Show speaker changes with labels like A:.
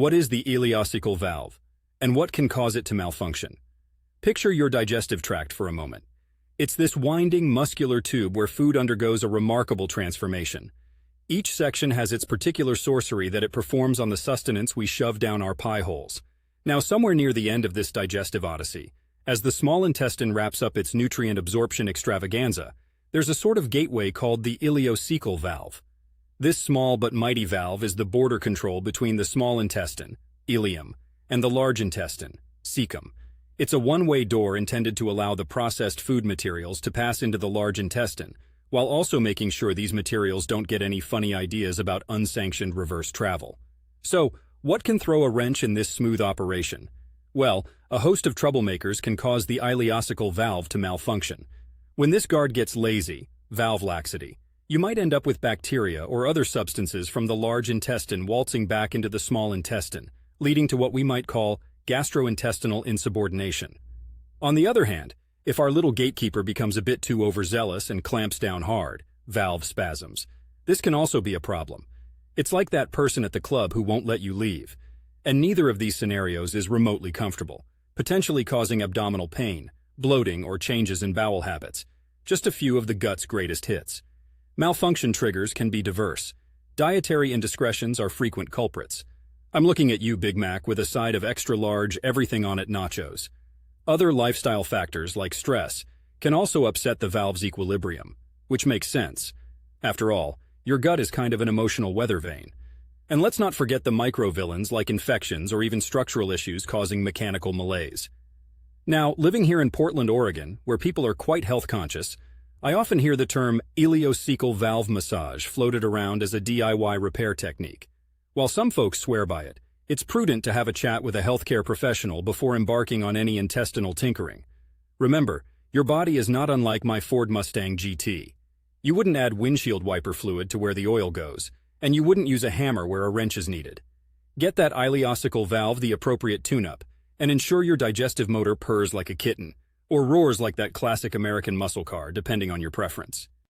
A: What is the ileocecal valve, and what can cause it to malfunction? Picture your digestive tract for a moment. It's this winding, muscular tube where food undergoes a remarkable transformation. Each section has its particular sorcery that it performs on the sustenance we shove down our pie holes. Now, somewhere near the end of this digestive odyssey, as the small intestine wraps up its nutrient absorption extravaganza, there's a sort of gateway called the ileocecal valve. This small but mighty valve is the border control between the small intestine, ileum, and the large intestine, cecum. It's a one-way door intended to allow the processed food materials to pass into the large intestine, while also making sure these materials don't get any funny ideas about unsanctioned reverse travel. So, what can throw a wrench in this smooth operation? Well, a host of troublemakers can cause the ileocecal valve to malfunction. When this guard gets lazy, valve laxity, you might end up with bacteria or other substances from the large intestine waltzing back into the small intestine, leading to what we might call gastrointestinal insubordination. On the other hand, if our little gatekeeper becomes a bit too overzealous and clamps down hard, valve spasms, this can also be a problem. It's like that person at the club who won't let you leave. And neither of these scenarios is remotely comfortable, potentially causing abdominal pain, bloating, or changes in bowel habits. Just a few of the gut's greatest hits. Malfunction triggers can be diverse. Dietary indiscretions are frequent culprits. I'm looking at you, Big Mac, with a side of extra-large, everything-on-it nachos. Other lifestyle factors, like stress, can also upset the valve's equilibrium, which makes sense. After all, your gut is kind of an emotional weather vane. And let's not forget the microvillains like infections or even structural issues causing mechanical malaise. Now, living here in Portland, Oregon, where people are quite health-conscious, I often hear the term ileocecal valve massage floated around as a DIY repair technique. While some folks swear by it, it's prudent to have a chat with a healthcare professional before embarking on any intestinal tinkering. Remember, your body is not unlike my Ford Mustang GT. You wouldn't add windshield wiper fluid to where the oil goes, and you wouldn't use a hammer where a wrench is needed. Get that ileocecal valve the appropriate tune-up, and ensure your digestive motor purrs like a kitten, or roars like that classic American muscle car, depending on your preference.